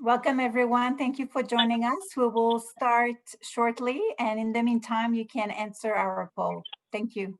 Welcome, everyone. Thank you for joining us. We will start shortly, and in the meantime, you can answer our poll. Thank you.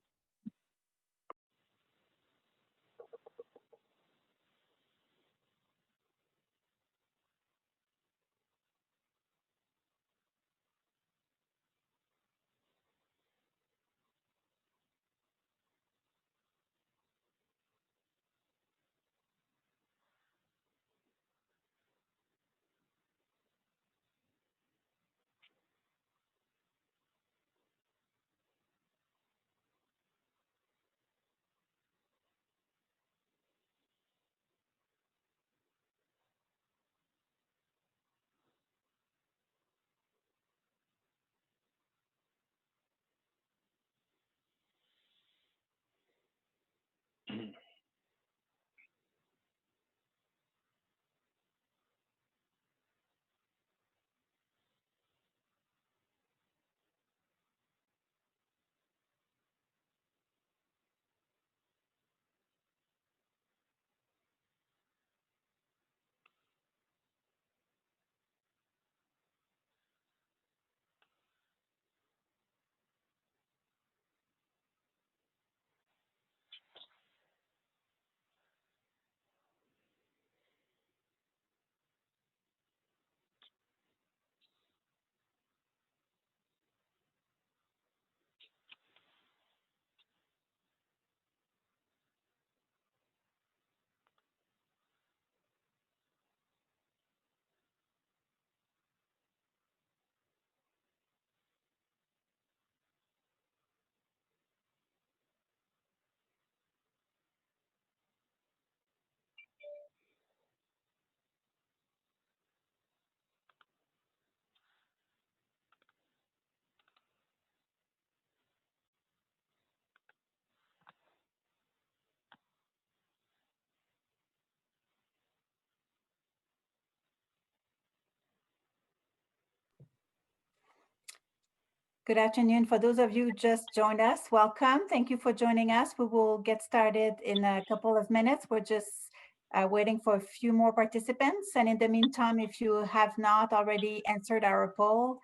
Good afternoon. For those of you who just joined us, welcome. Thank you for joining us. We will get started in a couple of minutes. We're just waiting for a few more participants. And in the meantime, if you have not already answered our poll,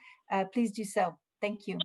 please do so. Thank you.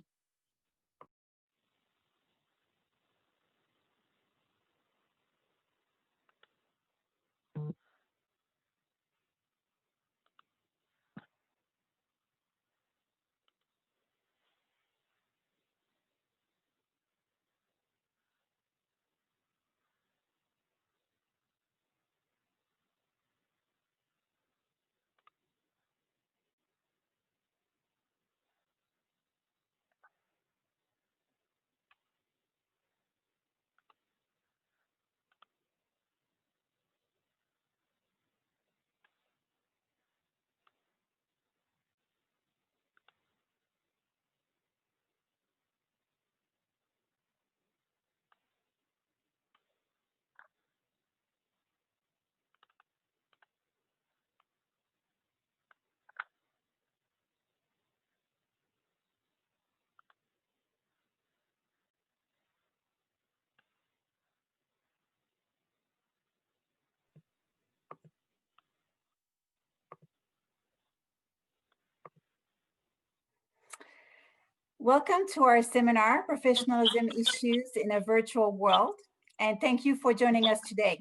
Welcome to our seminar, Professionalism Issues in a Virtual World, and thank you for joining us today.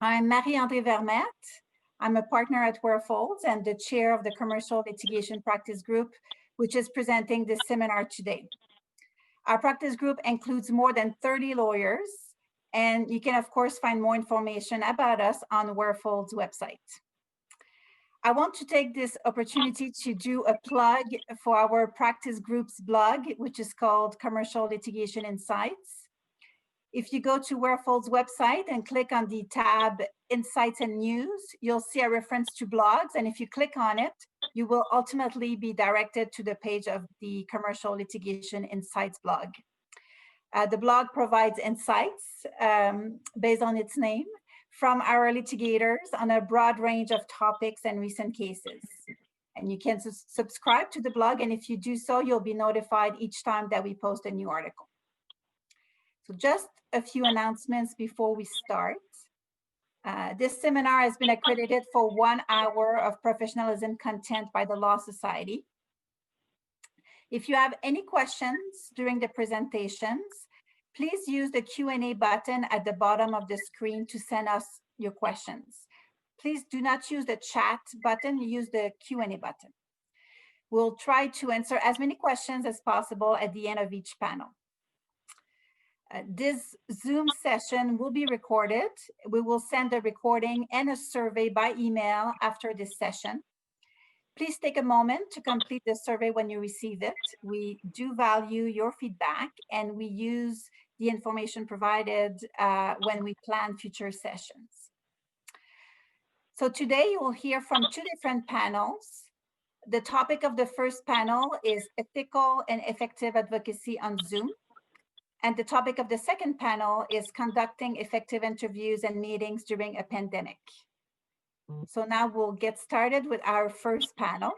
I'm Marie-Andrée Vermette. I'm a partner at WeirFoulds and the chair of the Commercial Litigation Practice Group, which is presenting this seminar today. Our practice group includes more than 30 lawyers, and you can, of course, find more information about us on WeirFoulds' website. I want to take this opportunity to do a plug for our practice group's blog, which is called Commercial Litigation Insights. If you go to WeirFoulds' website and click on the tab Insights and News, you'll see a reference to blogs. And if you click on it, you will ultimately be directed to the page of the Commercial Litigation Insights blog. The blog provides insights based on its name from our litigators on a broad range of topics and recent cases. And you can subscribe to the blog, and if you do so, you'll be notified each time that we post a new article. So just a few announcements before we start. This seminar has been accredited for 1 hour of professionalism content by the Law Society. If you have any questions during the presentations, please use the Q&A button at the bottom of the screen to send us your questions. Please do not use the chat button, use the Q&A button. We'll try to answer as many questions as possible at the end of each panel. This Zoom session will be recorded. We will send a recording and a survey by email after this session. Please take a moment to complete the survey when you receive it. We do value your feedback, and we use the information provided when we plan future sessions. So today you will hear from 2 different panels. The topic of the first panel is ethical and effective advocacy on Zoom. And the topic of the second panel is conducting effective interviews and meetings during a pandemic. So now we'll get started with our first panel.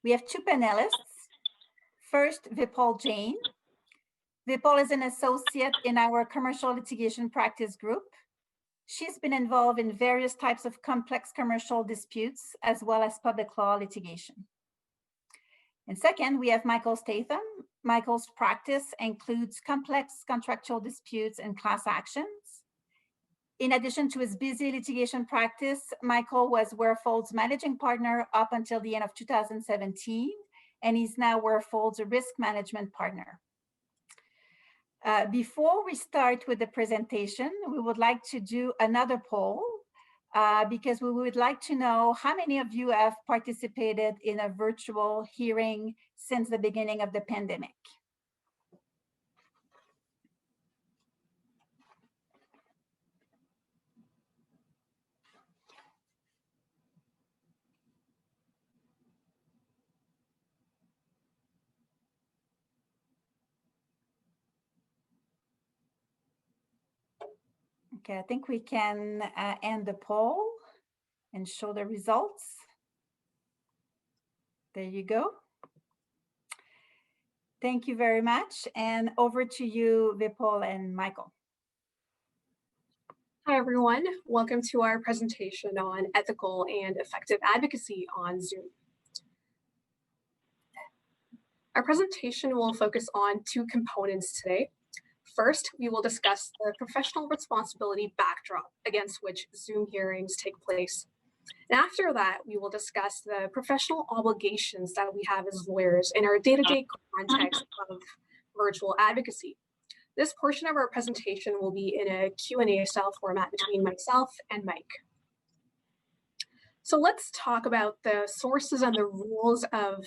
We have 2 panelists. First, Vipul Jain. Vipul is an associate in our commercial litigation practice group. She's been involved in various types of complex commercial disputes, as well as public law litigation. And second, we have Michael Statham. Michael's practice includes complex contractual disputes and class actions. In addition to his busy litigation practice, Michael was WeirFoulds' managing partner up until the end of 2017, and he's now WeirFoulds' risk management partner. Before we start with the presentation, we would like to do another poll because we would like to know how many of you have participated in a virtual hearing since the beginning of the pandemic. Okay, I think we can end the poll and show the results. There you go. Thank you very much. And over to you, Vipul and Michael. Hi, everyone. Welcome to our presentation on ethical and effective advocacy on Zoom. Our presentation will focus on 2 components today. First, we will discuss the professional responsibility backdrop against which Zoom hearings take place. And after that, we will discuss the professional obligations that we have as lawyers in our day-to-day context of virtual advocacy. This portion of our presentation will be in a Q&A style format between myself and Mike. So let's talk about the sources and the rules of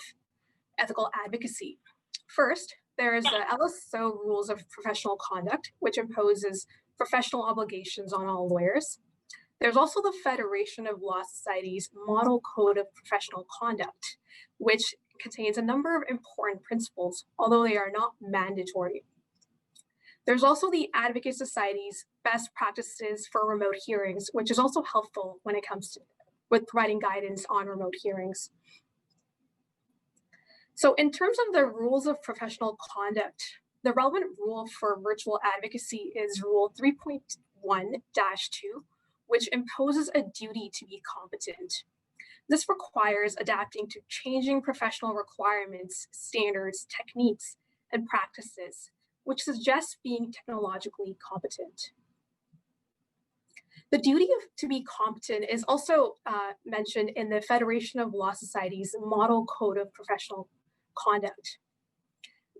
ethical advocacy. First, there is the LSO Rules of Professional Conduct, which imposes professional obligations on all lawyers. There's also the Federation of Law Societies Model Code of Professional Conduct, which contains a number of important principles, although they are not mandatory. There's also the Advocate Society's Best Practices for Remote Hearings, which is also helpful when it comes to with providing guidance on remote hearings. So in terms of the rules of professional conduct, the relevant rule for virtual advocacy is Rule 3.1-2, which imposes a duty to be competent. This requires adapting to changing professional requirements, standards, techniques, and practices, which suggests being technologically competent. The duty to be competent is also mentioned in the Federation of Law Societies Model Code of Professional Conduct.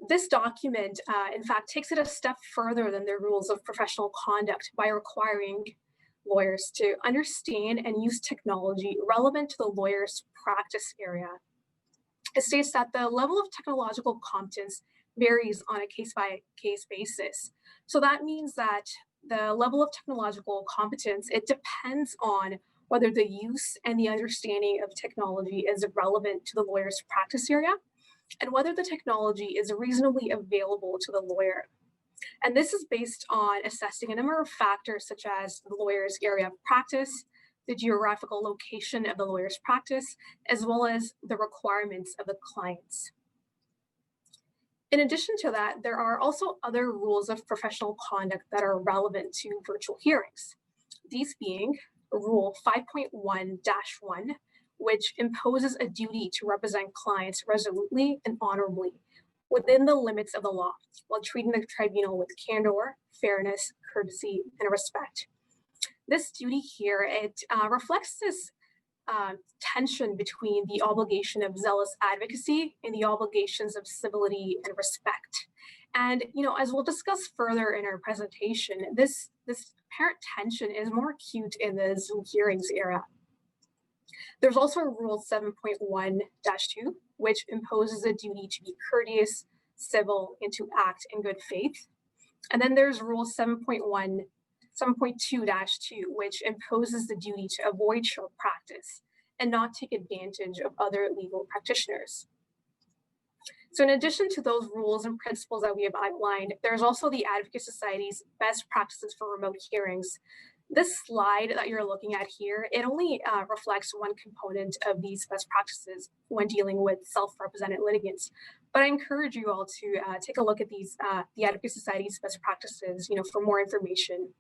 This document, in fact, takes it a step further than the rules of professional conduct by requiring lawyers to understand and use technology relevant to the lawyer's practice area. It states that the level of technological competence varies on a case-by-case basis. So that means that the level of technological competence, it depends on whether the use and the understanding of technology is relevant to the lawyer's practice area and whether the technology is reasonably available to the lawyer. And this is based on assessing a number of factors such as the lawyer's area of practice, the geographical location of the lawyer's practice, as well as the requirements of the clients. In addition to that, there are also other rules of professional conduct that are relevant to virtual hearings. These being Rule 5.1-1, which imposes a duty to represent clients resolutely and honorably within the limits of the law, while treating the tribunal with candor, fairness, courtesy, and respect. This duty here, it reflects this tension between the obligation of zealous advocacy and the obligations of civility and respect. And, as we'll discuss further in our presentation, this apparent tension is more acute in the Zoom hearings era. There's also Rule 7.1-2, which imposes a duty to be courteous, civil, and to act in good faith. And then there's Rule 7.2-2, which imposes the duty to avoid short practice and not take advantage of other legal practitioners. So in addition to those rules and principles that we have outlined, there's also the Advocate Society's best practices for remote hearings. This slide that you're looking at here, it only reflects one component of these best practices when dealing with self-represented litigants. But I encourage you all to take a look at these, the Advocate Society's best practices, for more information.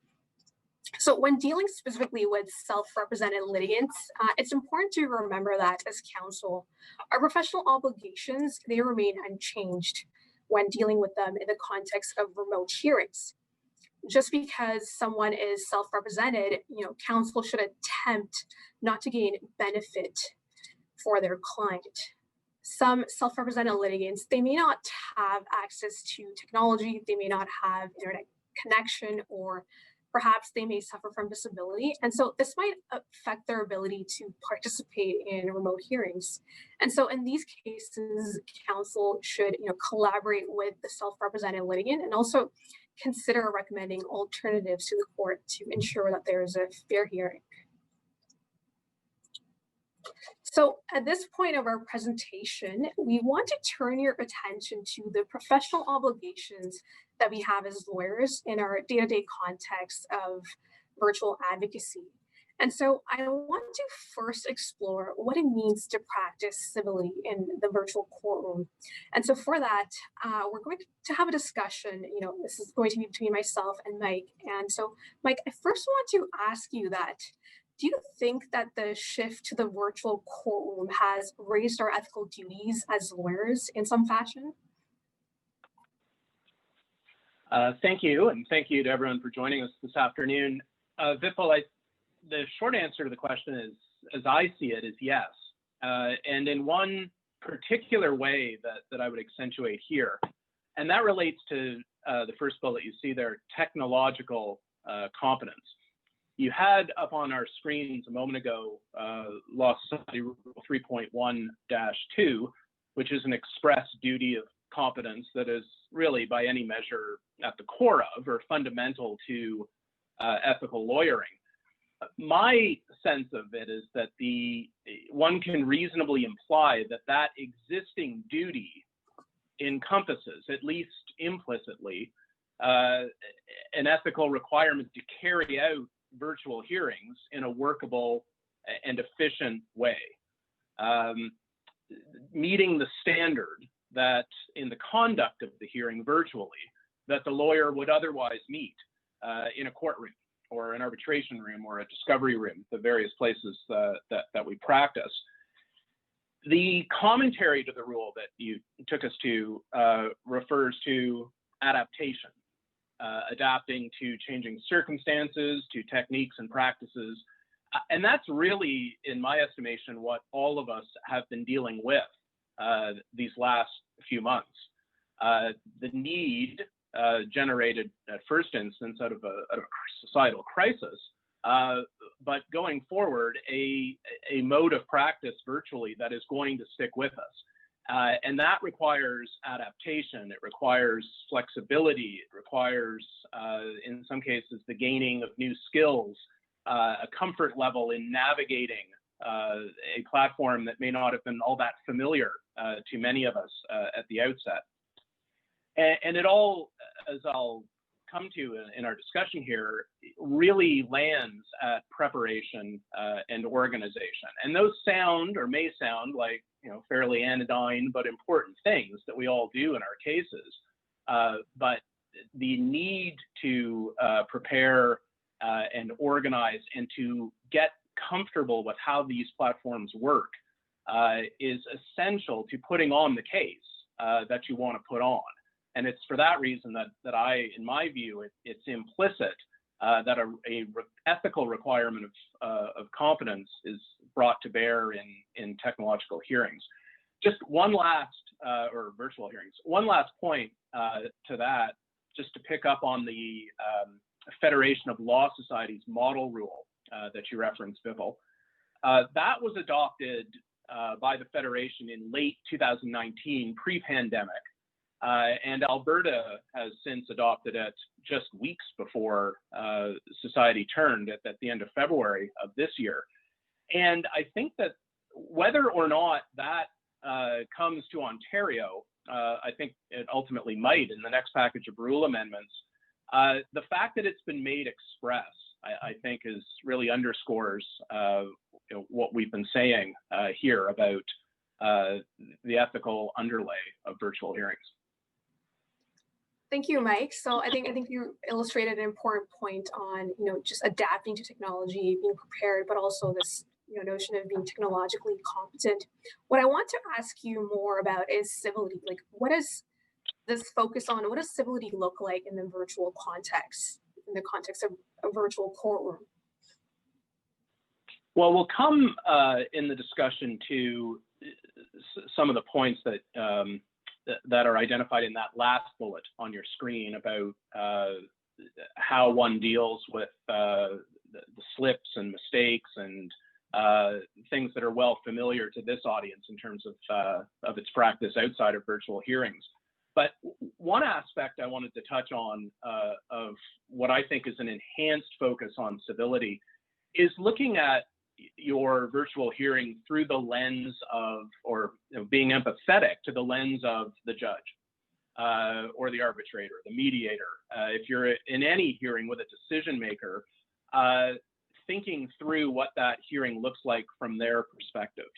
So when dealing specifically with self-represented litigants, it's important to remember that as counsel, our professional obligations, they remain unchanged when dealing with them in the context of remote hearings. Just because someone is self-represented, counsel should attempt not to gain benefit for their client. Some self-represented litigants, they may not have access to technology, they may not have internet connection, or perhaps they may suffer from disability. And so this might affect their ability to participate in remote hearings. And so in these cases, counsel should collaborate with the self-represented litigant and also consider recommending alternatives to the court to ensure that there is a fair hearing. So at this point of our presentation, we want to turn your attention to the professional obligations that we have as lawyers in our day-to-day context of virtual advocacy. And so I want to first explore what it means to practice civility in the virtual courtroom. And so for that, we're going to have a discussion. This is going to be between myself and Mike. And so, Mike, I first want to ask you that, do you think that the shift to the virtual courtroom has raised our ethical duties as lawyers in some fashion? Thank you, and thank you to everyone for joining us this afternoon. Vipul, the short answer to the question is, as I see it, is yes. And in one particular way that I would accentuate here, and that relates to the first bullet you see there, technological competence. You had up on our screens a moment ago, Law Society Rule 3.1-2, which is an express duty of competence that is really by any measure at the core of or fundamental to ethical lawyering. My sense of it is that one can reasonably imply that existing duty encompasses, at least implicitly, an ethical requirement to carry out virtual hearings in a workable and efficient way, meeting the standard that in the conduct of the hearing virtually that the lawyer would otherwise meet in a courtroom or an arbitration room or a discovery room, the various places that we practice. The commentary to the rule that you took us to refers to adaptation, adapting to changing circumstances, to techniques and practices. And that's really, in my estimation, what all of us have been dealing with these last few months. The need generated at first instance out of a societal crisis, but going forward, a mode of practice virtually that is going to stick with us. And that requires adaptation, it requires flexibility, it requires, in some cases, the gaining of new skills, a comfort level in navigating a platform that may not have been all that familiar to many of us at the outset. And it all, as I'll come to in our discussion here, really lands at preparation and organization. And those sound or may sound like fairly anodyne but important things that we all do in our cases. But the need to prepare and organize and to get comfortable with how these platforms work is essential to putting on the case that you want to put on. And it's for that reason that I, in my view, it's implicit that a ethical requirement of competence is brought to bear in technological hearings. Just one last, or virtual hearings, one last point to that, just to pick up on the Federation of Law Societies model rule that you referenced, Vipul. That was adopted by the Federation in late 2019, pre-pandemic. And Alberta has since adopted it just weeks before society turned at the end of February of this year. And I think that whether or not that comes to Ontario, I think it ultimately might in the next package of rule amendments. The fact that it's been made express, I think, is really underscores what we've been saying here about the ethical underlay of virtual hearings. Thank you, Mike. So I think you illustrated an important point on just adapting to technology, being prepared, but also this notion of being technologically competent. What I want to ask you more about is civility. Like, what does this focus on? What does civility look like in the virtual context, in the context of a virtual courtroom? Well, we'll come in the discussion to some of the points that are identified in that last bullet on your screen about how one deals with the slips and mistakes and things that are well familiar to this audience in terms of its practice outside of virtual hearings. But one aspect I wanted to touch on of what I think is an enhanced focus on civility is looking at your virtual hearing through the lens of, or being empathetic to the lens of the judge or the arbitrator, the mediator. If you're in any hearing with a decision maker, thinking through what that hearing looks like from their perspective.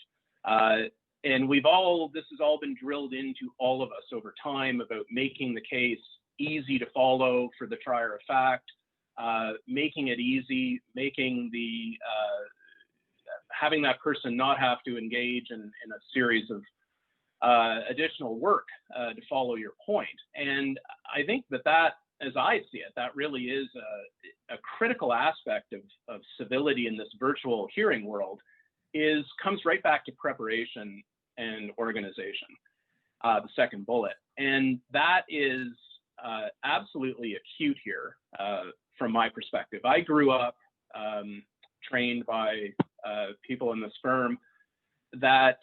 And this has all been drilled into all of us over time about making the case easy to follow for the trier of fact, making it easy, making having that person not have to engage in a series of additional work to follow your point. And I think that, as I see it, that really is a critical aspect of civility in this virtual hearing world, comes right back to preparation and organization, the second bullet. And that is absolutely acute here from my perspective. I grew up trained by people in this firm that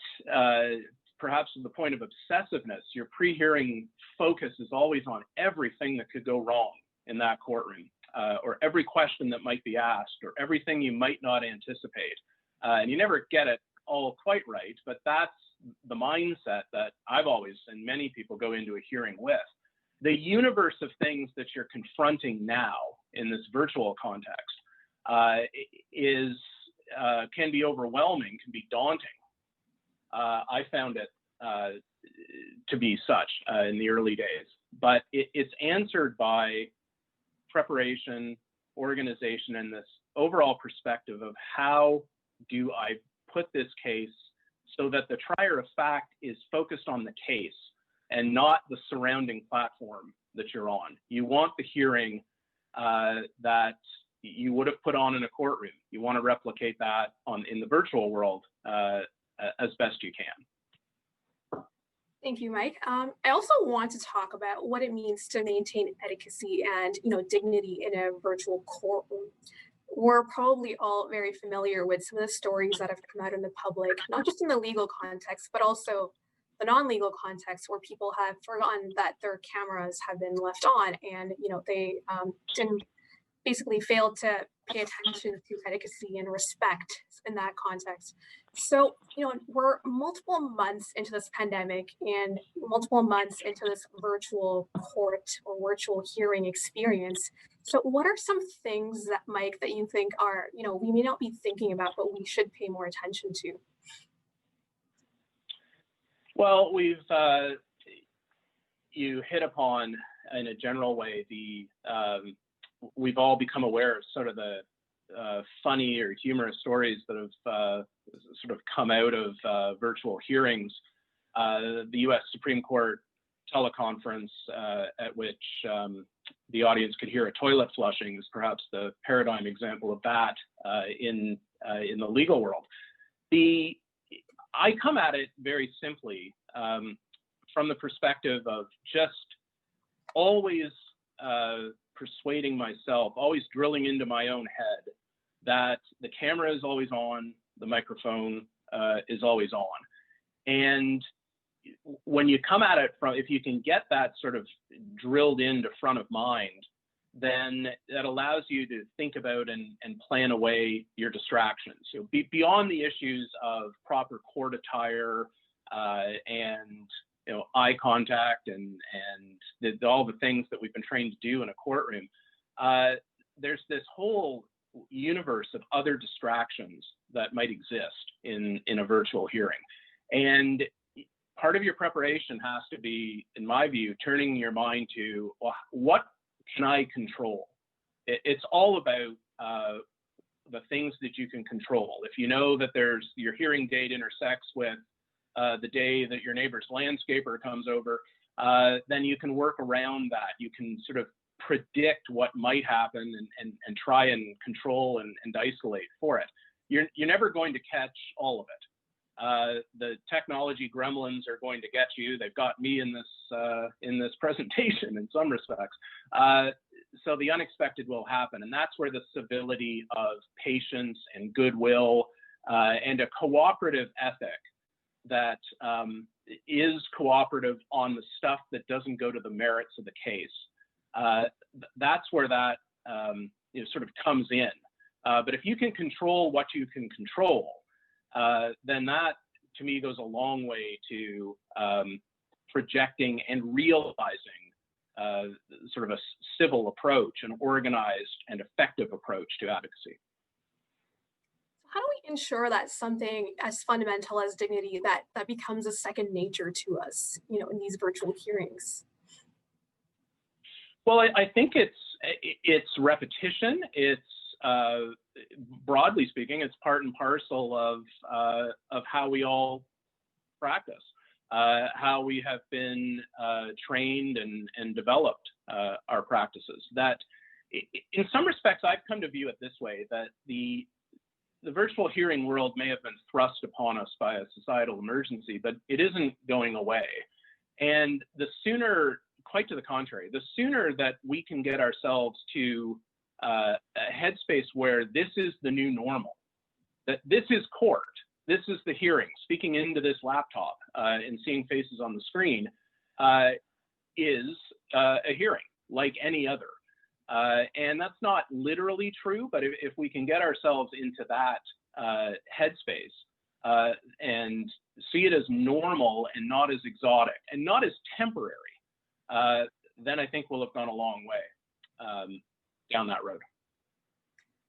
perhaps to the point of obsessiveness, your pre-hearing focus is always on everything that could go wrong in that courtroom, or every question that might be asked, or everything you might not anticipate. And you never get it all quite right, but that's the mindset that I've always, and many people go into a hearing with. The universe of things that you're confronting now in this virtual context can be overwhelming, can be daunting. I found it to be such in the early days, but it's answered by preparation, organization, and this overall perspective of how do I put this case so that the trier of fact is focused on the case and not the surrounding platform that you're on. You want the hearing that you would have put on in a courtroom. You want to replicate that in the virtual world as best you can. Thank you, Mike. I also want to talk about what it means to maintain etiquette and dignity in a virtual courtroom. We're probably all very familiar with some of the stories that have come out in the public, not just in the legal context, but also the non-legal context, where people have forgotten that their cameras have been left on, and they didn't basically fail to pay attention to etiquette and respect in that context. So, we're multiple months into this pandemic and multiple months into this virtual court or virtual hearing experience. So what are some things that, Mike, that you think are, we may not be thinking about, but we should pay more attention to? Well, you hit upon, in a general way, we've all become aware of sort of the funny or humorous stories that have sort of come out of virtual hearings. The U.S. Supreme Court teleconference at which the audience could hear a toilet flushing is perhaps the paradigm example of that in the legal world. I come at it very simply from the perspective of just always persuading myself, always drilling into my own head that the camera is always on, the microphone is always on. And when you come at it from, if you can get that sort of drilled into front of mind, then that allows you to think about and plan away your distractions. So beyond the issues of proper court attire and eye contact and all the things that we've been trained to do in a courtroom, there's this whole universe of other distractions that might exist in a virtual hearing. And part of your preparation has to be, in my view, turning your mind to, well, what can I control? It's all about the things that you can control. If you know that your hearing date intersects with the day that your neighbor's landscaper comes over, then you can work around that. You can sort of predict what might happen and try and control and isolate for it. You're never going to catch all of it. The technology gremlins are going to get you. They've got me in this presentation in some respects. So the unexpected will happen, and that's where the civility of patience and goodwill and a cooperative ethic that is cooperative on the stuff that doesn't go to the merits of the case. That's where that sort of comes in. But if you can control what you can control, then that, to me, goes a long way to projecting and realizing sort of a civil approach, an organized and effective approach to advocacy. How do we ensure that something as fundamental as dignity that becomes a second nature to us, in these virtual hearings? Well, I think it's repetition. It's broadly speaking, it's part and parcel of how we all practice, how we have been trained and developed our practices. That, in some respects, I've come to view it this way: that the virtual hearing world may have been thrust upon us by a societal emergency, but it isn't going away. And the sooner, quite to the contrary, the sooner that we can get ourselves to a headspace where this is the new normal, that this is court, this is the hearing, speaking into this laptop and seeing faces on the screen is a hearing like any other. And that's not literally true, but if we can get ourselves into that headspace and see it as normal and not as exotic and not as temporary, then I think we'll have gone a long way down that road.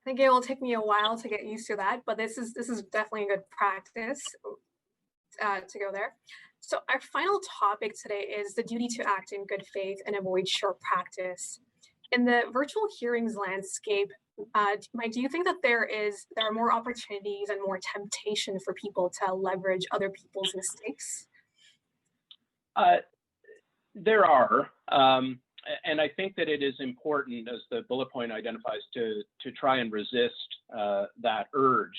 I think it will take me a while to get used to that, but this is definitely a good practice to go there. So our final topic today is the duty to act in good faith and avoid short practice. In the virtual hearings landscape, Mike, do you think that there are more opportunities and more temptation for people to leverage other people's mistakes? There are, and I think that it is important, as the bullet point identifies, to try and resist that urge.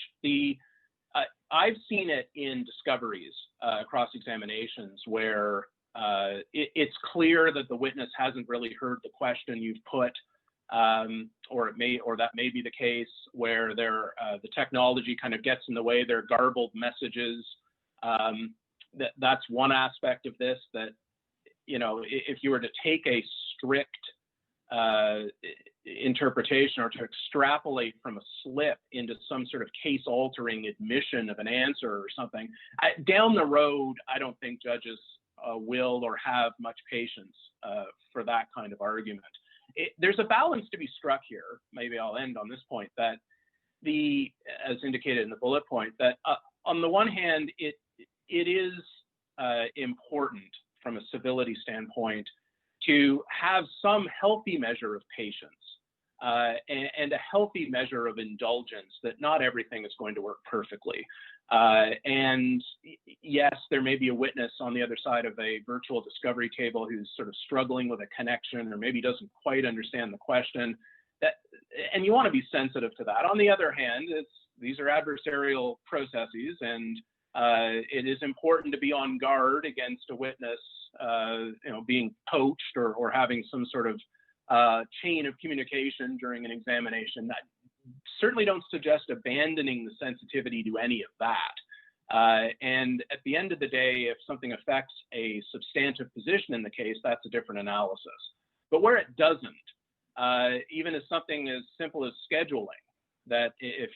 I've seen it in discoveries, cross-examinations, where it's clear that the witness hasn't really heard the question you've put, or that may be the case where the technology kind of gets in the way. There are garbled messages. That's one aspect of this. That, if you were to take a strict interpretation or to extrapolate from a slip into some sort of case-altering admission of an answer or something, down the road, I don't think judges will or have much patience for that kind of argument. There's a balance to be struck here. Maybe I'll end on this point, that as indicated in the bullet point, that on the one hand, it is important from a civility standpoint to have some healthy measure of patience and a healthy measure of indulgence that not everything is going to work perfectly. And yes, there may be a witness on the other side of a virtual discovery table who's sort of struggling with a connection or maybe doesn't quite understand the question. And you want to be sensitive to that. On the other hand, these are adversarial processes, and it is important to be on guard against a witness being poached or having some sort of chain of communication during an examination. That certainly don't suggest abandoning the sensitivity to any of that. And at the end of the day, if something affects a substantive position in the case, that's a different analysis. But where it doesn't, even as something as simple as scheduling, that if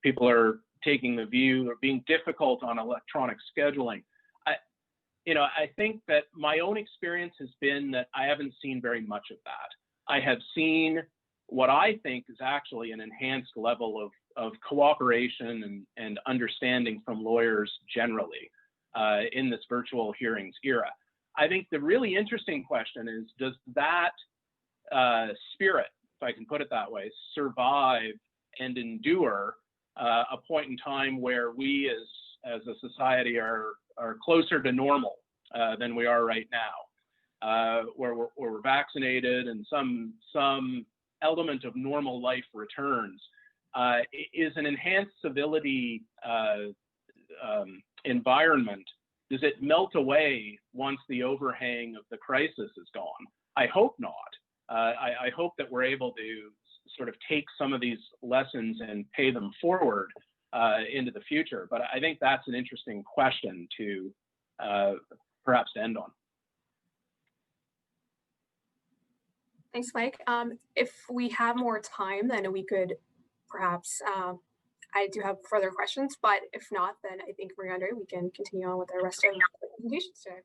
people are taking the view or being difficult on electronic scheduling, I think that my own experience has been that I haven't seen very much of that. I have seen what I think is actually an enhanced level of cooperation and understanding from lawyers generally in this virtual hearings era. I think the really interesting question is, does that spirit, if I can put it that way, survive and endure a point in time where we as a society are closer to normal than we are right now, where we're vaccinated and some element of normal life returns? Is an enhanced civility environment, does it melt away once the overhang of the crisis is gone? I hope not. I hope that we're able to sort of take some of these lessons and pay them forward into the future. But I think that's an interesting question to perhaps end on. Thanks, Mike. If we have more time, then we could perhaps, I do have further questions, but if not, then I think, Marie-Andre, we can continue on with the rest of the presentations today.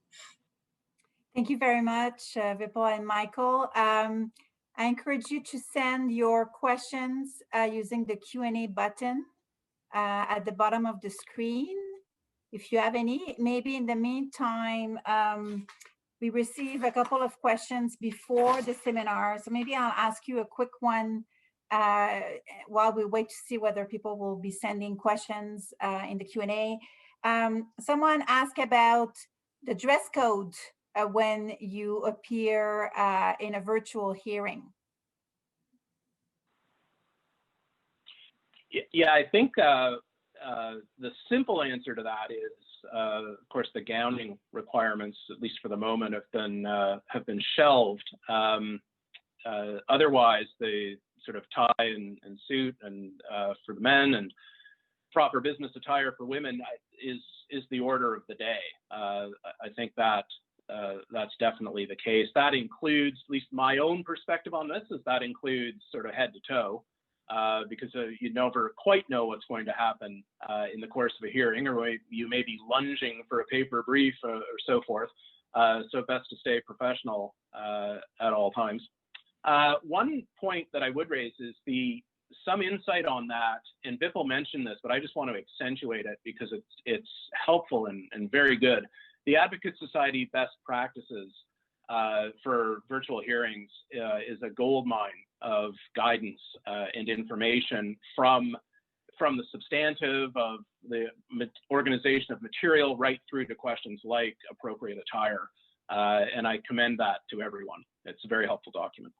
Thank you very much, Vipul and Michael. I encourage you to send your questions using the Q&A button at the bottom of the screen. If you have any, maybe in the meantime, we received a couple of questions before the seminar. So maybe I'll ask you a quick one while we wait to see whether people will be sending questions in the Q&A. Someone asked about the dress code when you appear in a virtual hearing. Yeah, I think the simple answer to that is, of course, the gowning requirements, at least for the moment, have been shelved. Otherwise, the sort of tie and suit and for the men and proper business attire for women is the order of the day. I think that that's definitely the case. That includes, at least my own perspective on this, is that includes sort of head to toe. Because you never quite know what's going to happen in the course of a hearing, or you may be lunging for a paper brief or so forth. So best to stay professional at all times. One point that I would raise is some insight on that, and Vipul mentioned this, but I just want to accentuate it because it's helpful and very good. The Advocate Society best practices for virtual hearings is a goldmine of guidance and information from the substantive of the organization of material right through to questions like appropriate attire. And I commend that to everyone. It's a very helpful document.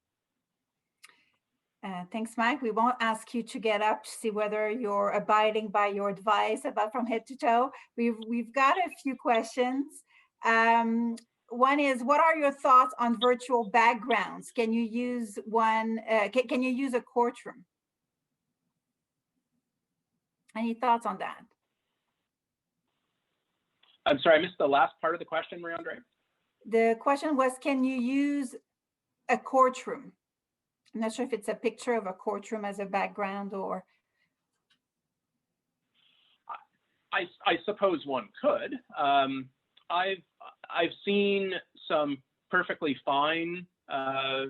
Thanks, Mike. We won't ask you to get up to see whether you're abiding by your advice about from head to toe. We've got a few questions. One is, what are your thoughts on virtual backgrounds? Can you use one? Can you use a courtroom? Any thoughts on that? I'm sorry, I missed the last part of the question, Marie-Andre. The question was, can you use a courtroom? I'm not sure if it's a picture of a courtroom as a background or. I suppose one could. I've seen some perfectly fine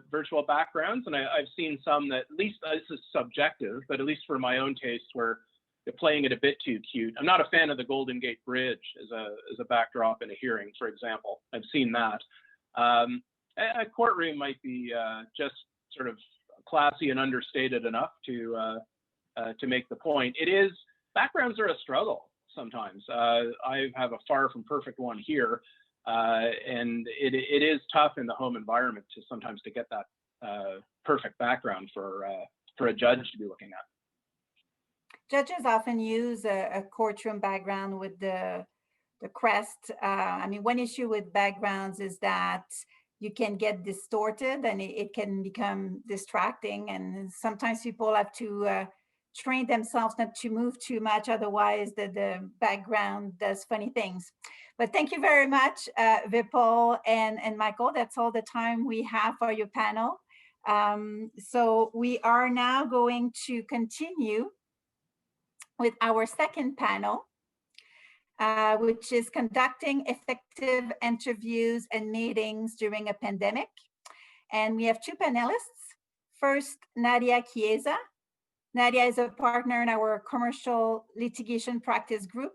virtual backgrounds, and I've seen some that, at least this is subjective, but at least for my own taste, where they're playing it a bit too cute. I'm not a fan of the Golden Gate Bridge as a backdrop in a hearing, for example. I've seen that. A courtroom might be just sort of classy and understated enough to make the point. Backgrounds are a struggle sometimes. I have a far from perfect one here, and it is tough in the home environment sometimes to get that perfect background for a judge to be looking at. Judges often use a courtroom background with the crest. I mean, one issue with backgrounds is that you can get distorted and it can become distracting. And sometimes people have to train themselves not to move too much. Otherwise, the background does funny things. But thank you very much, Vipul and Michael. That's all the time we have for your panel. So we are now going to continue with our second panel, which is conducting effective interviews and meetings during a pandemic. And we have two panelists. First, Nadia Chiesa. Nadia is a partner in our commercial litigation practice group.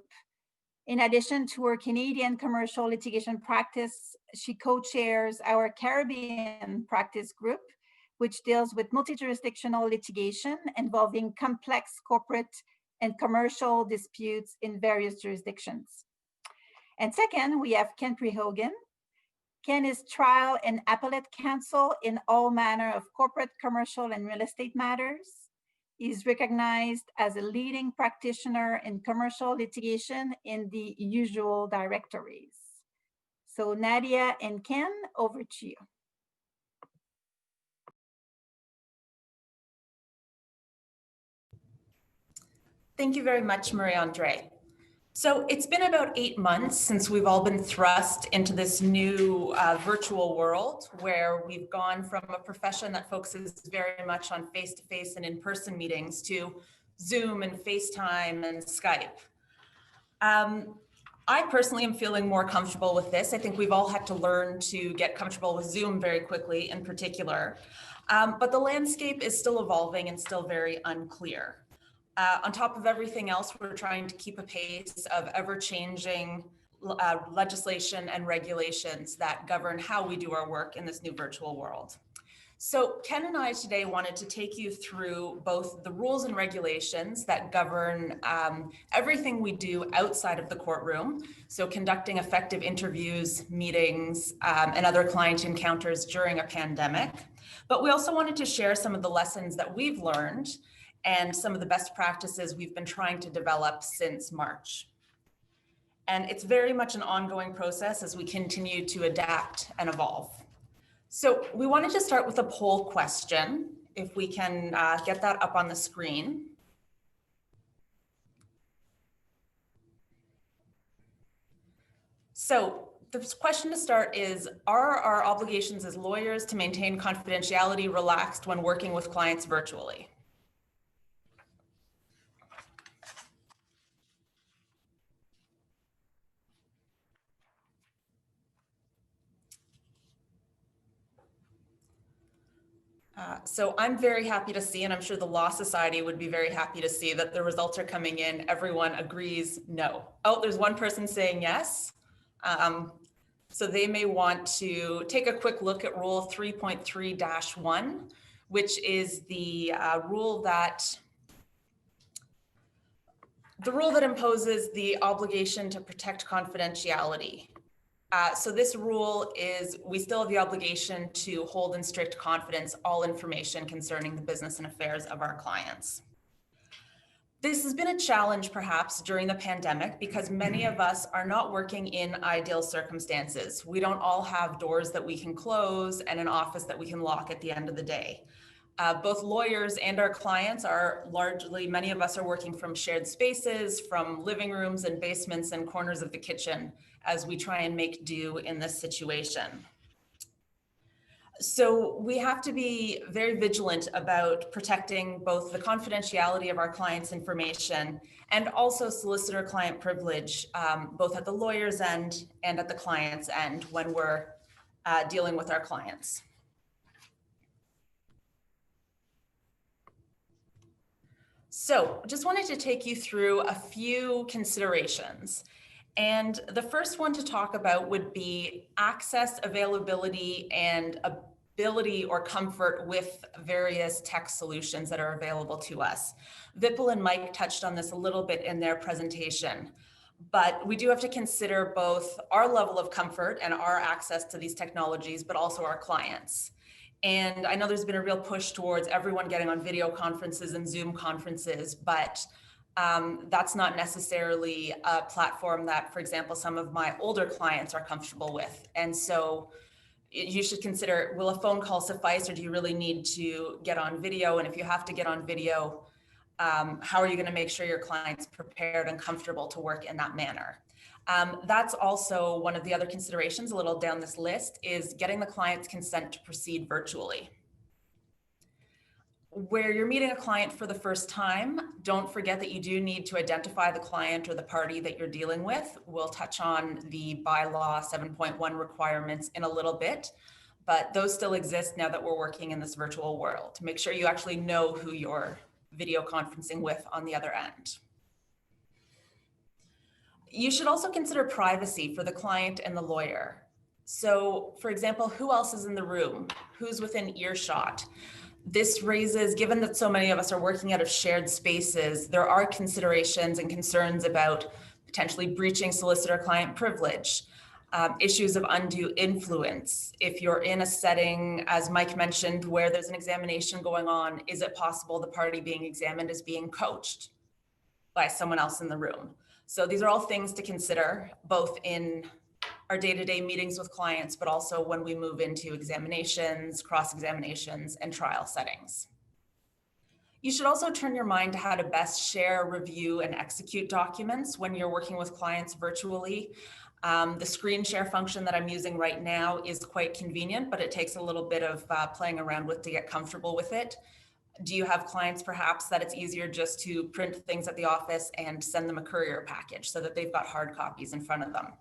In addition to her Canadian commercial litigation practice, she co-chairs our Caribbean practice group, which deals with multi-jurisdictional litigation involving complex corporate and commercial disputes in various jurisdictions. And second, we have Ken Prehogan. Ken is trial and appellate counsel in all manner of corporate, commercial, and real estate matters. He's recognized as a leading practitioner in commercial litigation in the usual directories. So Nadia and Ken, over to you. Thank you very much, Marie-Andre. So it's been about 8 months since we've all been thrust into this new virtual world where we've gone from a profession that focuses very much on face-to-face and in-person meetings to Zoom and FaceTime and Skype. I personally am feeling more comfortable with this. I think we've all had to learn to get comfortable with Zoom very quickly in particular, but the landscape is still evolving and still very unclear. On top of everything else, we're trying to keep a pace of ever-changing legislation and regulations that govern how we do our work in this new virtual world. So Ken and I today wanted to take you through both the rules and regulations that govern everything we do outside of the courtroom. So conducting effective interviews, meetings, and other client encounters during a pandemic. But we also wanted to share some of the lessons that we've learned and some of the best practices we've been trying to develop since March. And it's very much an ongoing process as we continue to adapt and evolve. So we wanted to start with a poll question, if we can get that up on the screen. So the question to start is, are our obligations as lawyers to maintain confidentiality relaxed when working with clients virtually? So I'm very happy to see, and I'm sure the Law Society would be very happy to see that the results are coming in. Everyone agrees no. Oh, there's one person saying yes. So they may want to take a quick look at Rule 3.3-1, which is the rule that imposes the obligation to protect confidentiality. So this rule is, we still have the obligation to hold in strict confidence all information concerning the business and affairs of our clients. This has been a challenge perhaps during the pandemic because many of us are not working in ideal circumstances. We don't all have doors that we can close and an office that we can lock at the end of the day. Both lawyers and our clients are largely, many of us are working from shared spaces, from living rooms and basements and corners of the kitchen as we try and make do in this situation. So we have to be very vigilant about protecting both the confidentiality of our clients' information and also solicitor-client privilege, both at the lawyer's end and at the client's end when we're dealing with our clients. So just wanted to take you through a few considerations. And the first one to talk about would be access, availability, and ability or comfort with various tech solutions that are available to us. Vipul and Mike touched on this a little bit in their presentation, but we do have to consider both our level of comfort and our access to these technologies, but also our clients. And I know there's been a real push towards everyone getting on video conferences and Zoom conferences, but that's not necessarily a platform that, for example, some of my older clients are comfortable with. And so you should consider, will a phone call suffice, or do you really need to get on video? And if you have to get on video, how are you going to make sure your client's prepared and comfortable to work in that manner? That's also one of the other considerations a little down this list, is getting the client's consent to proceed virtually. Where you're meeting a client for the first time, don't forget that you do need to identify the client or the party that you're dealing with. We'll touch on the bylaw 7.1 requirements in a little bit, but those still exist now that we're working in this virtual world. Make sure you actually know who you're video conferencing with on the other end. You should also consider privacy for the client and the lawyer. So, for example, who else is in the room? Who's within earshot? This raises, given that so many of us are working out of shared spaces, there are considerations and concerns about potentially breaching solicitor-client privilege, issues of undue influence. If you're in a setting, as Mike mentioned, where there's an examination going on, is it possible the party being examined is being coached by someone else in the room? So these are all things to consider, both in our day-to-day meetings with clients, but also when we move into examinations, cross-examinations, and trial settings. You should also turn your mind to how to best share, review, and execute documents when you're working with clients virtually. The screen share function that I'm using right now is quite convenient, but it takes a little bit of playing around with to get comfortable with it. Do you have clients perhaps that it's easier just to print things at the office and send them a courier package so that they've got hard copies in front of them?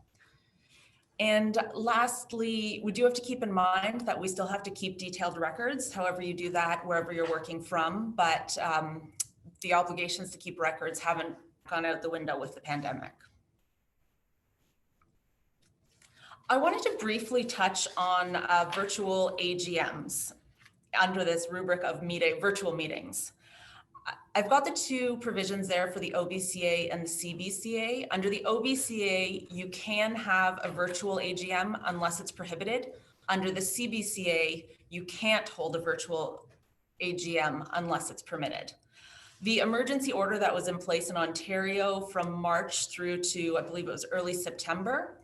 And lastly, we do have to keep in mind that we still have to keep detailed records, however you do that, wherever you're working from, but the obligations to keep records haven't gone out the window with the pandemic. I wanted to briefly touch on virtual AGMs under this rubric of virtual meetings. I've got the two provisions there for the OBCA and the CBCA. Under the OBCA, you can have a virtual AGM unless it's prohibited. Under the CBCA, you can't hold a virtual AGM unless it's permitted. The emergency order that was in place in Ontario from March through to, I believe it was early September,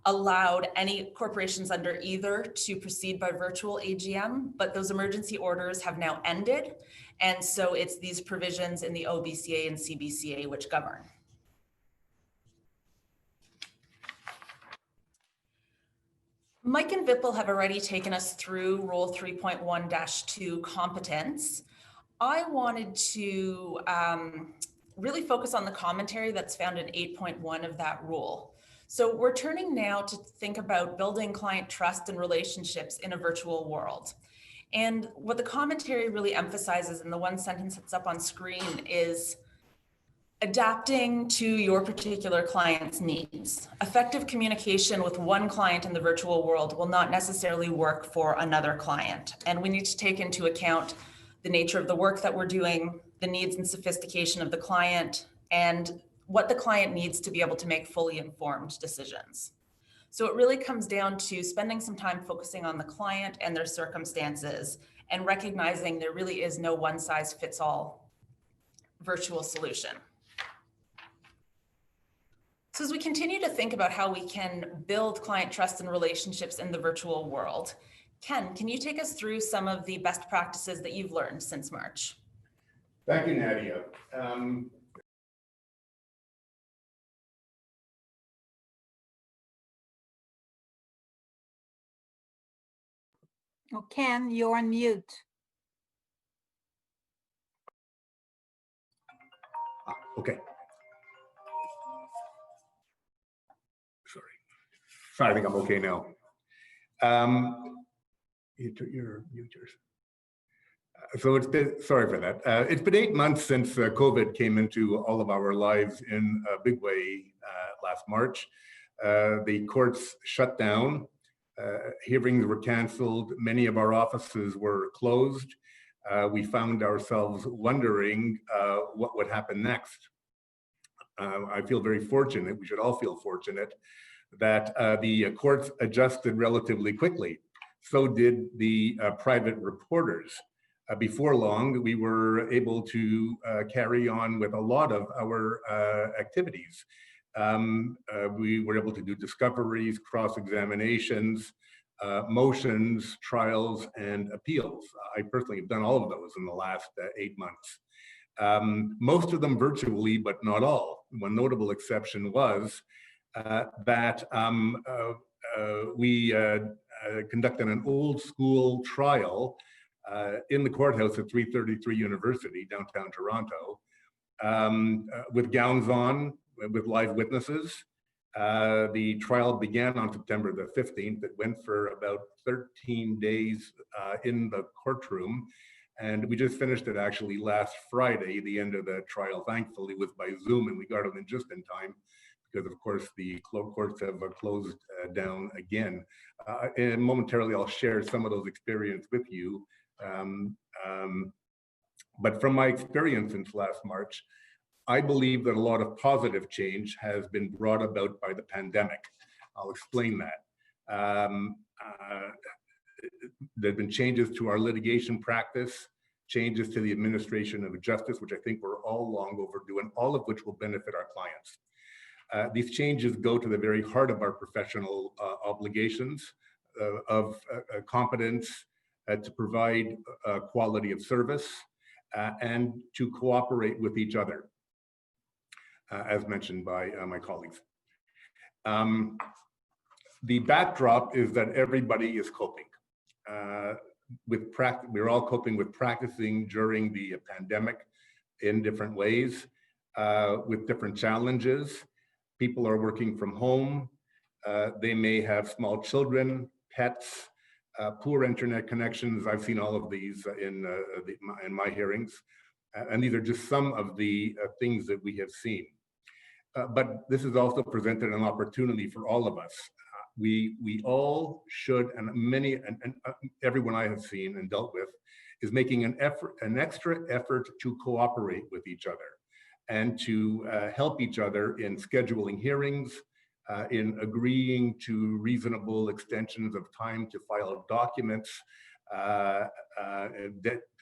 allowed any corporations under either to proceed by virtual AGM, but those emergency orders have now ended. And so it's these provisions in the OBCA and CBCA which govern. Mike and Vipul have already taken us through Rule 3.1-2 competence. I wanted to really focus on the commentary that's found in 8.1 of that rule. So we're turning now to think about building client trust and relationships in a virtual world. And what the commentary really emphasizes in the one sentence that's up on screen is adapting to your particular client's needs. Effective communication with one client in the virtual world will not necessarily work for another client. And we need to take into account the nature of the work that we're doing, the needs and sophistication of the client, and what the client needs to be able to make fully informed decisions. So it really comes down to spending some time focusing on the client and their circumstances and recognizing there really is no one-size-fits-all virtual solution. So as we continue to think about how we can build client trust and relationships in the virtual world, Ken, can you take us through some of the best practices that you've learned since March? Thank you, Nadia. Oh, Ken, you're on mute. Okay. Sorry, I think I'm okay now. You're mute yours. So it's been, sorry for that. It's been 8 months since COVID came into all of our lives in a big way last March. The courts shut down. Hearings were canceled. Many of our offices were closed. We found ourselves wondering what would happen next. I feel very fortunate, we should all feel fortunate, that the courts adjusted relatively quickly. So did the private reporters. Before long, we were able to carry on with a lot of our activities. We were able to do discoveries, cross-examinations, motions, trials, and appeals. I personally have done all of those in the last 8 months. Most of them virtually, but not all. One notable exception was that we conducted an old school trial in the courthouse at 333 University, downtown Toronto, with gowns on, with live witnesses. The trial began on September the 15th. It went for about 13 days in the courtroom. And we just finished it actually last Friday. The end of the trial, thankfully, was by Zoom, and we got it in just in time because, of course, the courts have closed down again. And momentarily, I'll share some of those experiences with you. But from my experience since last March, I believe that a lot of positive change has been brought about by the pandemic. I'll explain that. There have been changes to our litigation practice, changes to the administration of justice, which I think we're all long overdue, and all of which will benefit our clients. These changes go to the very heart of our professional obligations of competence to provide quality of service and to cooperate with each other, as mentioned by my colleagues. The backdrop is that everybody is coping. We're all coping with practicing during the pandemic in different ways, with different challenges. People are working from home. They may have small children, pets, poor internet connections. I've seen all of these in my hearings. And these are just some of the things that we have seen. But this has also presented an opportunity for all of us. We all should, and everyone I have seen and dealt with is making an extra effort to cooperate with each other and to help each other in scheduling hearings, in agreeing to reasonable extensions of time to file documents,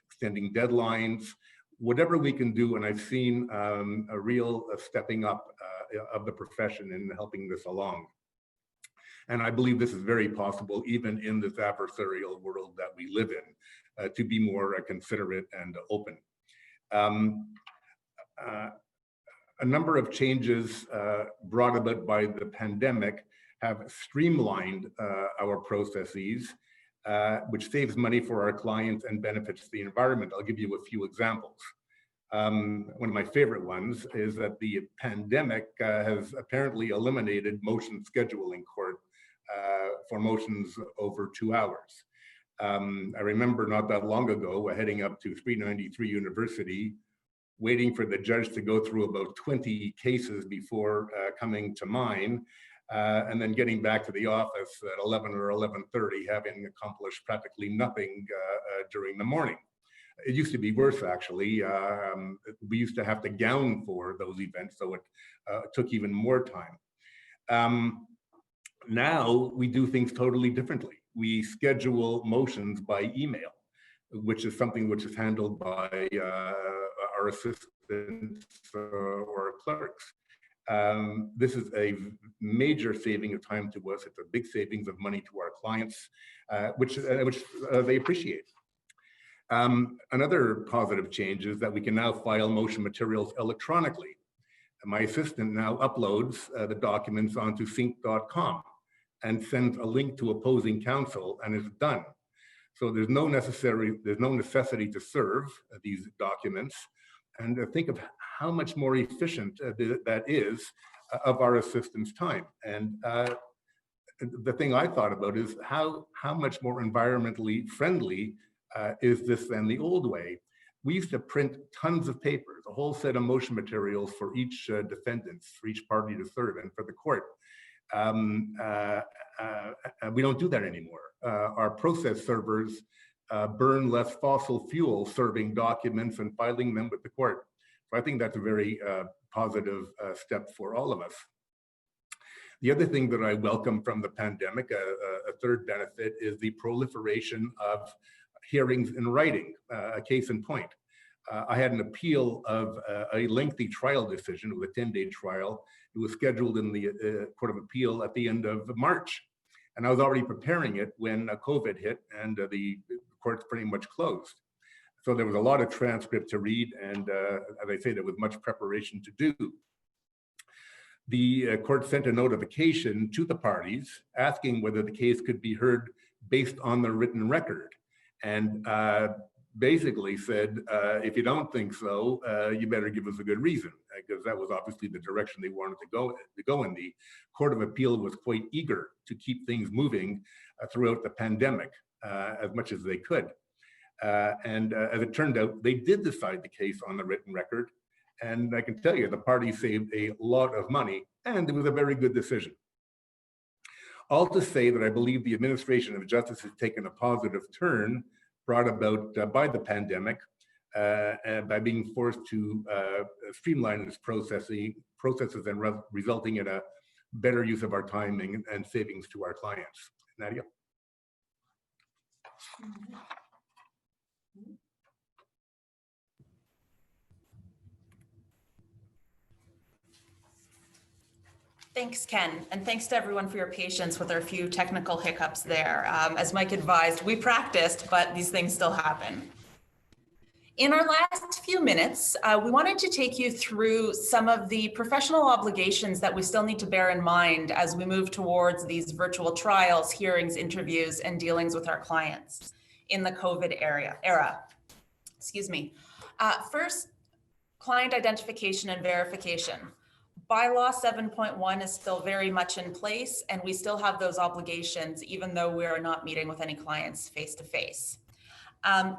extending deadlines, whatever we can do. And I've seen a real stepping up of the profession in helping this along. And I believe this is very possible even in this adversarial world that we live in, to be more considerate and open. A number of changes brought about by the pandemic have streamlined our processes, which saves money for our clients and benefits the environment. I'll give you a few examples. One of my favorite ones is that the pandemic has apparently eliminated motion scheduling court for motions over 2 hours. I remember not that long ago heading up to 393 University, waiting for the judge to go through about 20 cases before coming to mine, and then getting back to the office at 11 or 11:30, having accomplished practically nothing during the morning. It used to be worse, actually. We used to have to gown for those events, so it took even more time. Now we do things totally differently. We schedule motions by email, which is something which is handled by our assistants or clerks. This is a major saving of time to us. It's a big savings of money to our clients, which they appreciate. Another positive change is that we can now file motion materials electronically. My assistant now uploads the documents onto sync.com and sends a link to opposing counsel, and it's done. So there's no necessity to serve these documents. And think of how much more efficient that is of our assistant's time. And the thing I thought about is how much more environmentally friendly is this than the old way. We used to print tons of papers, a whole set of motion materials for each defendant, for each party to serve, and for the court. We don't do that anymore. Our process servers burn less fossil fuel serving documents and filing them with the court. So I think that's a very positive step for all of us. The other thing that I welcome from the pandemic, a third benefit, is the proliferation of hearings in writing. A case in point, I had an appeal of a lengthy trial decision. It was a 10-day trial. It was scheduled in the Court of Appeal at the end of March. And I was already preparing it when COVID hit and the court's pretty much closed. So there was a lot of transcript to read, and as I say, there was much preparation to do. The court sent a notification to the parties asking whether the case could be heard based on the written record, and basically said, if you don't think so, you better give us a good reason, because that was obviously the direction they wanted to go in. The Court of Appeal was quite eager to keep things moving throughout the pandemic as much as they could. And as it turned out, they did decide the case on the written record. And I can tell you, the party saved a lot of money, and it was a very good decision. All to say that I believe the administration of justice has taken a positive turn brought about by the pandemic, and by being forced to streamline its processes and resulting in a better use of our time and savings to our clients. Nadia? Thanks, Ken, and thanks to everyone for your patience with our few technical hiccups there. As Mike advised, we practiced, but these things still happen. In our last few minutes, we wanted to take you through some of the professional obligations that we still need to bear in mind as we move towards these virtual trials, hearings, interviews, and dealings with our clients in the COVID era. Excuse me. First, client identification and verification. Bylaw 7.1 is still very much in place, and we still have those obligations, even though we are not meeting with any clients face-to-face.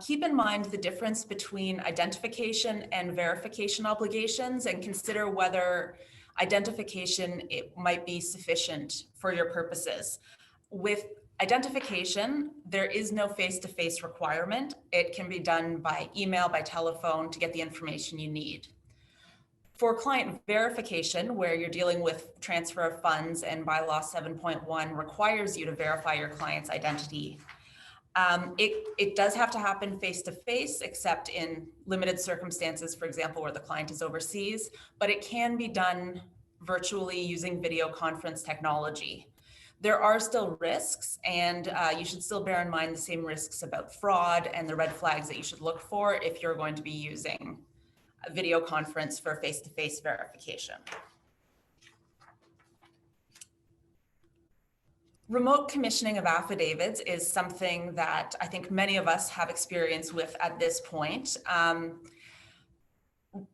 Keep in mind the difference between identification and verification obligations, and consider whether identification might be sufficient for your purposes. With identification, there is no face-to-face requirement. It can be done by email, by telephone, to get the information you need. For client verification, where you're dealing with transfer of funds and bylaw 7.1 requires you to verify your client's identity. It does have to happen face-to-face, except in limited circumstances, for example, where the client is overseas, but it can be done virtually using video conference technology. There are still risks, and you should still bear in mind the same risks about fraud and the red flags that you should look for if you're going to be using a video conference for face-to-face verification. Remote commissioning of affidavits is something that I think many of us have experience with at this point.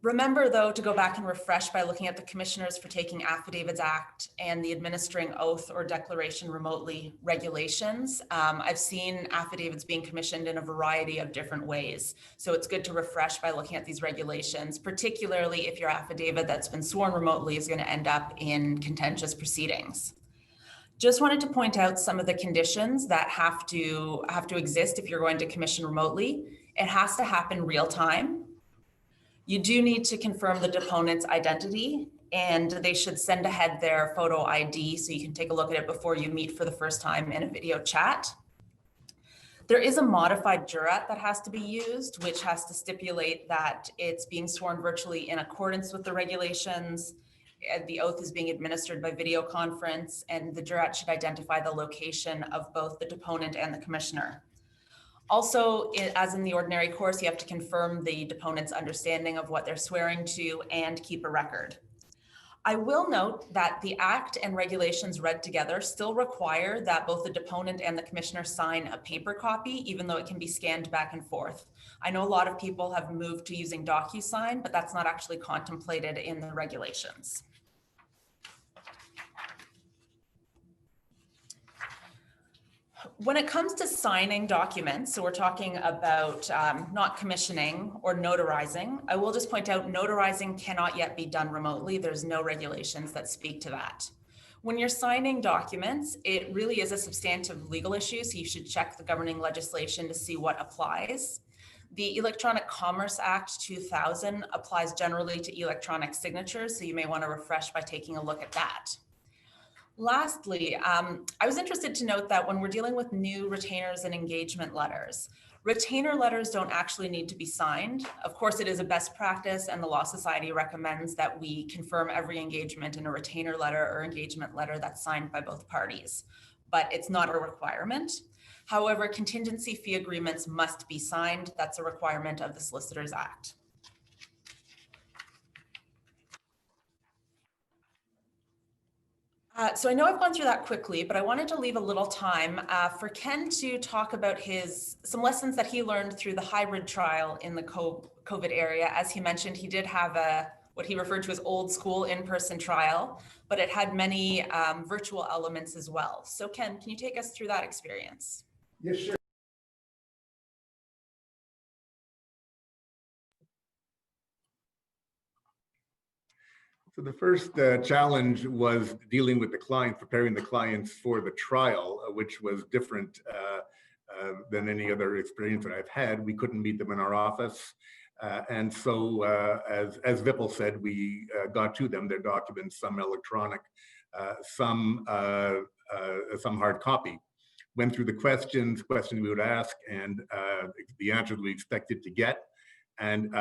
Remember, though, to go back and refresh by looking at the Commissioners for Taking Affidavits Act and the Administering Oath or Declaration Remotely regulations. I've seen affidavits being commissioned in a variety of different ways. So it's good to refresh by looking at these regulations, particularly if your affidavit that's been sworn remotely is going to end up in contentious proceedings. Just wanted to point out some of the conditions that have to exist if you're going to commission remotely. It has to happen real time. You do need to confirm the deponent's identity, and they should send ahead their photo ID so you can take a look at it before you meet for the first time in a video chat. There is a modified jurat that has to be used, which has to stipulate that it's being sworn virtually in accordance with the regulations. The oath is being administered by video conference, and the jurat should identify the location of both the deponent and the commissioner. Also, as in the ordinary course, you have to confirm the deponent's understanding of what they're swearing to and keep a record. I will note that the Act and regulations read together still require that both the deponent and the commissioner sign a paper copy, even though it can be scanned back and forth. I know a lot of people have moved to using DocuSign, but that's not actually contemplated in the regulations. When it comes to signing documents, so we're talking about not commissioning or notarizing, I will just point out notarizing cannot yet be done remotely. There's no regulations that speak to that. When you're signing documents, it really is a substantive legal issue, so you should check the governing legislation to see what applies. The Electronic Commerce Act 2000 applies generally to electronic signatures, so you may want to refresh by taking a look at that. Lastly, I was interested to note that when we're dealing with new retainers and engagement letters, retainer letters don't actually need to be signed. Of course, it is a best practice, and the Law Society recommends that we confirm every engagement in a retainer letter or engagement letter that's signed by both parties, but it's not a requirement. However, contingency fee agreements must be signed. That's a requirement of the Solicitors Act. So I know I've gone through that quickly, but I wanted to leave a little time for Ken to talk about some lessons that he learned through the hybrid trial in the COVID area. As he mentioned, he did have what he referred to as old school in-person trial, but it had many virtual elements as well. So Ken, can you take us through that experience? Yes, sure. So the first challenge was dealing with the client, preparing the clients for the trial, which was different than any other experience that I've had. We couldn't meet them in our office. And so, as Vipul said, we got to them, their documents, some electronic, some hard copy. Went through the questions we would ask, and the answers we expected to get. And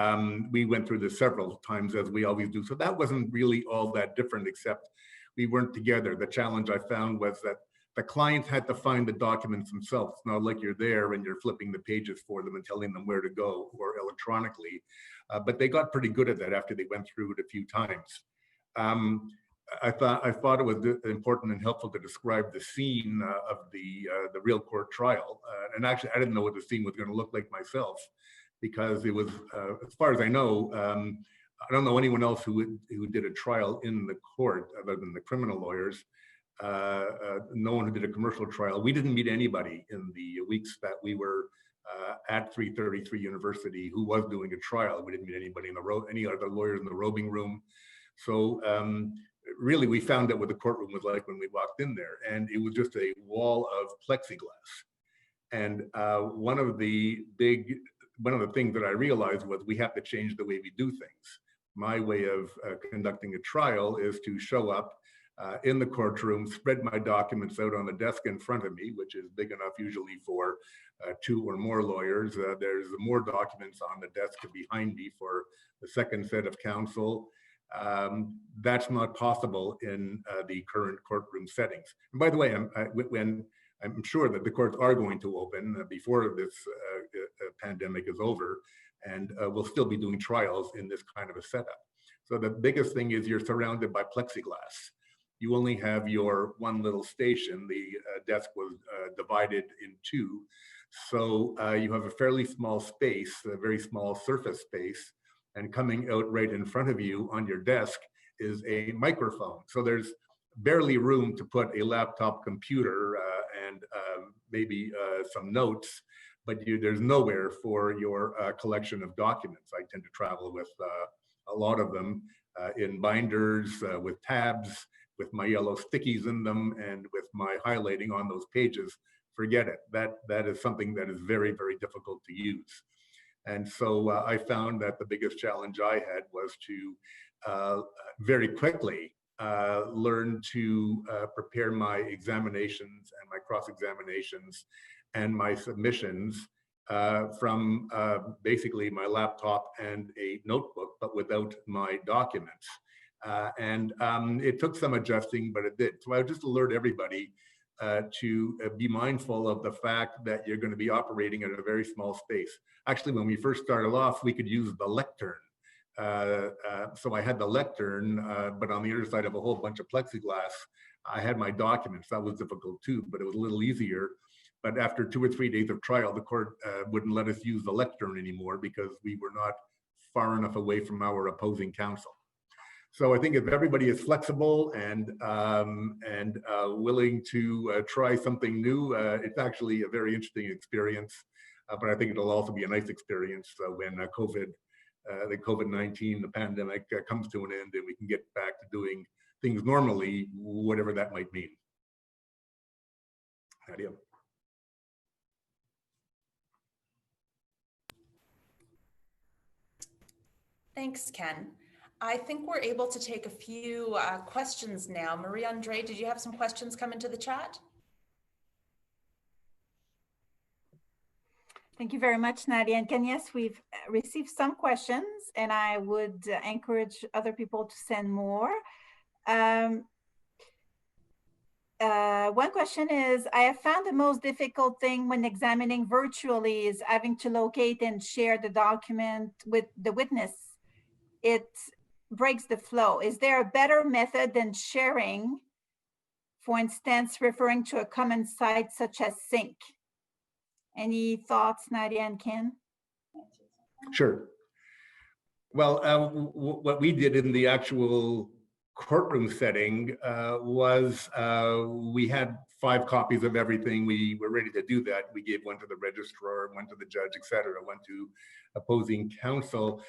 we went through this several times, as we always do. So that wasn't really all that different, except we weren't together. The challenge I found was that the clients had to find the documents themselves. It's not like you're there and you're flipping the pages for them and telling them where to go, or electronically. But they got pretty good at that after they went through it a few times. I thought it was important and helpful to describe the scene of the real court trial. And actually, I didn't know what the scene was going to look like myself, because it was, as far as I know, I don't know anyone else who did a trial in the court other than the criminal lawyers. No one who did a commercial trial. We didn't meet anybody in the weeks that we were at 333 University who was doing a trial. We didn't meet anybody in any other lawyers in the robing room. So really, we found out what the courtroom was like when we walked in there, and it was just a wall of plexiglass. And one of the things that I realized was we have to change the way we do things. My way of conducting a trial is to show up in the courtroom, spread my documents out on the desk in front of me, which is big enough usually for 2 or more lawyers. There's more documents on the desk behind me for the second set of counsel. That's not possible in the current courtroom settings. And by the way, I'm sure that the courts are going to open before this pandemic is over, and we'll still be doing trials in this kind of a setup. So the biggest thing is you're surrounded by plexiglass. You only have your one little station. The desk was divided in 2. So you have a fairly small space, a very small surface space, and coming out right in front of you on your desk is a microphone. So there's barely room to put a laptop computer and maybe some notes, but there's nowhere for your collection of documents. I tend to travel with a lot of them in binders, with tabs, with my yellow stickies in them, and with my highlighting on those pages. Forget it. That is something that is very, very difficult to use. And so I found that the biggest challenge I had was to very quickly learn to prepare my examinations and my cross-examinations and my submissions from basically my laptop and a notebook, but without my documents. And it took some adjusting, but it did. So I would just alert everybody to be mindful of the fact that you're going to be operating in a very small space. Actually, when we first started off, we could use the lectern. So I had the lectern, but on the other side of a whole bunch of plexiglass, I had my documents. That was difficult too, but it was a little easier. But after 2 or 3 days of trial, the court wouldn't let us use the lectern anymore because we were not far enough away from our opposing counsel. So I think if everybody is flexible and willing to try something new, it's actually a very interesting experience. But I think it'll also be a nice experience when the COVID-19, the pandemic comes to an end, and we can get back to doing things normally, whatever that might mean. Nadia. Thanks, Ken. I think we're able to take a few questions now. Marie-Andre, did you have some questions come into the chat? Thank you very much, Nadia and Ken. Yes, we've received some questions, and I would encourage other people to send more. One question is, I have found the most difficult thing when examining virtually is having to locate and share the document with the witness. It breaks the flow. Is there a better method than sharing? For instance, referring to a common site such as Sync. Any thoughts, Nadia and Ken? Sure. Well, what we did in the actual courtroom setting was we had 5 copies of everything. We were ready to do that. We gave one to the registrar, one to the judge, et cetera, one to opposing counsel.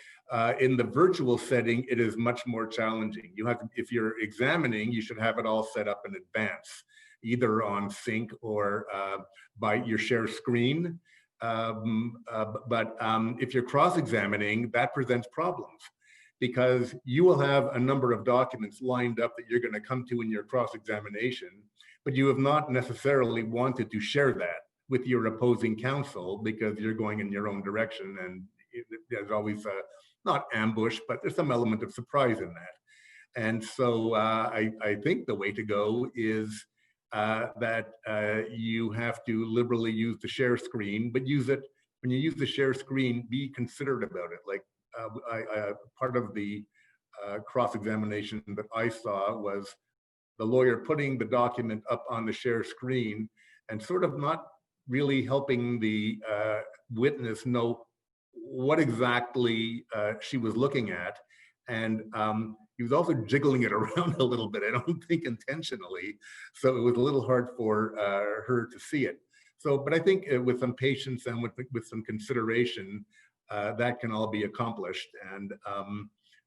In the virtual setting, it is much more challenging. You have to, if you're examining, you should have it all set up in advance, either on Sync or by your share screen. If you're cross-examining, that presents problems, because you will have a number of documents lined up that you're going to come to in your cross-examination, but you have not necessarily wanted to share that with your opposing counsel because you're going in your own direction, and there's always not ambush, but there's some element of surprise in that. And so I think the way to go is that you have to liberally use the share screen, but use it, when you use the share screen, be considerate about it. Like part of the cross-examination that I saw was the lawyer putting the document up on the share screen and sort of not really helping the witness know what exactly she was looking at. And he was also jiggling it around a little bit, I don't think intentionally. So it was a little hard for her to see it. So, but I think with some patience and with some consideration, that can all be accomplished. And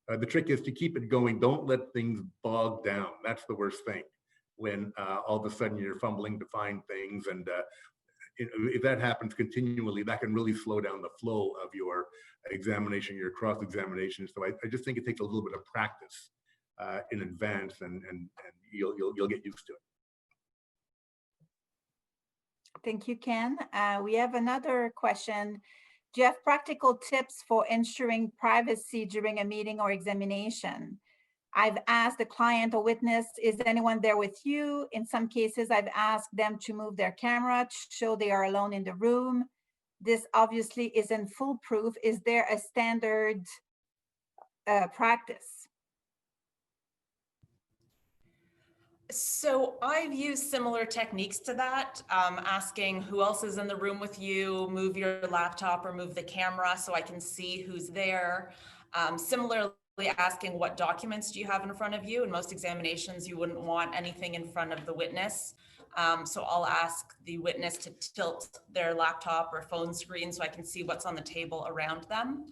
the trick is to keep it going. Don't let things bog down. That's the worst thing, when all of a sudden you're fumbling to find things. And if that happens continually, that can really slow down the flow of your examination, your cross-examination. So I just think it takes a little bit of practice in advance, and you'll get used to it. Thank you, Ken. We have another question. Do you have practical tips for ensuring privacy during a meeting or examination? I've asked the client or witness, is anyone there with you? In some cases, I've asked them to move their camera to show they are alone in the room. This obviously isn't foolproof. Is there a standard practice? So I've used similar techniques to that, asking who else is in the room with you, move your laptop or move the camera so I can see who's there. Similarly, asking what documents do you have in front of you. In most examinations, you wouldn't want anything in front of the witness. So I'll ask the witness to tilt their laptop or phone screen so I can see what's on the table around them.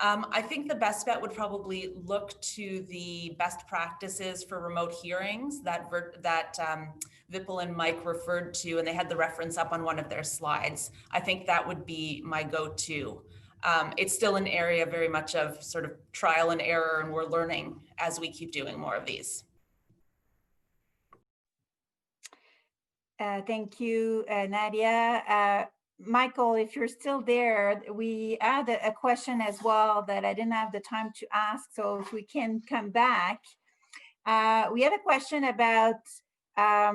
I think the best bet would probably look to the best practices for remote hearings that Vipul and Mike referred to, and they had the reference up on one of their slides. I think that would be my go-to. It's still an area very much of sort of trial and error, and we're learning as we keep doing more of these. Thank you, Nadia. Michael, if you're still there, we had a question as well that I didn't have the time to ask, so if we can come back. We have a question about a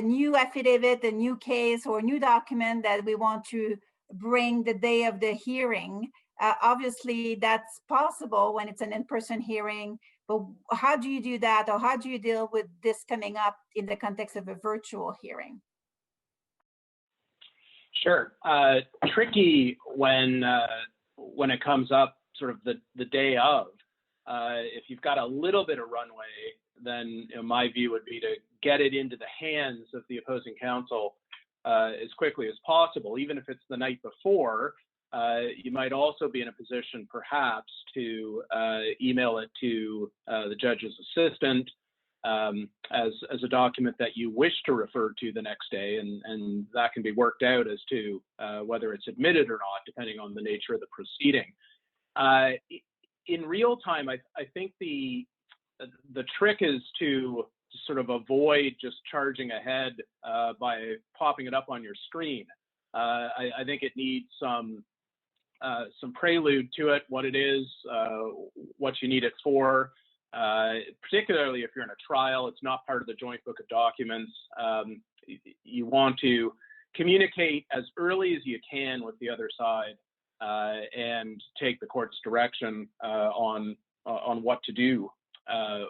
new affidavit, a new case, or a new document that we want to bring the day of the hearing. Obviously, that's possible when it's an in-person hearing, but how do you do that, or how do you deal with this coming up in the context of a virtual hearing? Sure. Tricky when it comes up sort of the day of. If you've got a little bit of runway, then my view would be to get it into the hands of the opposing counsel as quickly as possible, even if it's the night before. you might also be in a position perhaps to email it to the judge's assistant as a document that you wish to refer to the next day, and that can be worked out as to whether it's admitted or not, depending on the nature of the proceeding. In real time, I think the trick is to sort of avoid just charging ahead by popping it up on your screen. I think it needs some prelude to it, what it is, what you need it for. Particularly if you're in a trial, it's not part of the joint book of documents. You want to communicate as early as you can with the other side and take the court's direction on what to do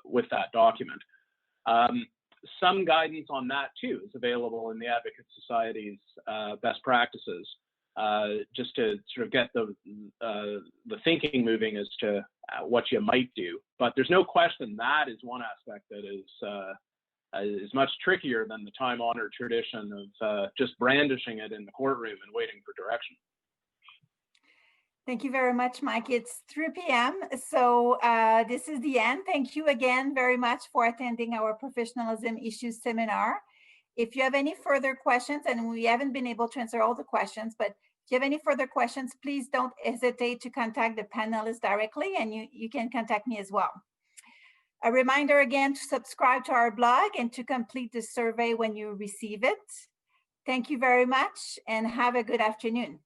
with that document. Some guidance on that too is available in the Advocate Society's best practices, just to sort of get the thinking moving as to what you might do. But there's no question that is one aspect that is much trickier than the time-honored tradition of just brandishing it in the courtroom and waiting for direction. Thank you very much, Mike. It's 3 p.m. So this is the end. Thank you again very much for attending our Professionalism Issues Seminar. If you have any further questions, and we haven't been able to answer all the questions, but if you have any further questions, please don't hesitate to contact the panelists directly, and you can contact me as well. A reminder again to subscribe to our blog and to complete the survey when you receive it. Thank you very much and have a good afternoon.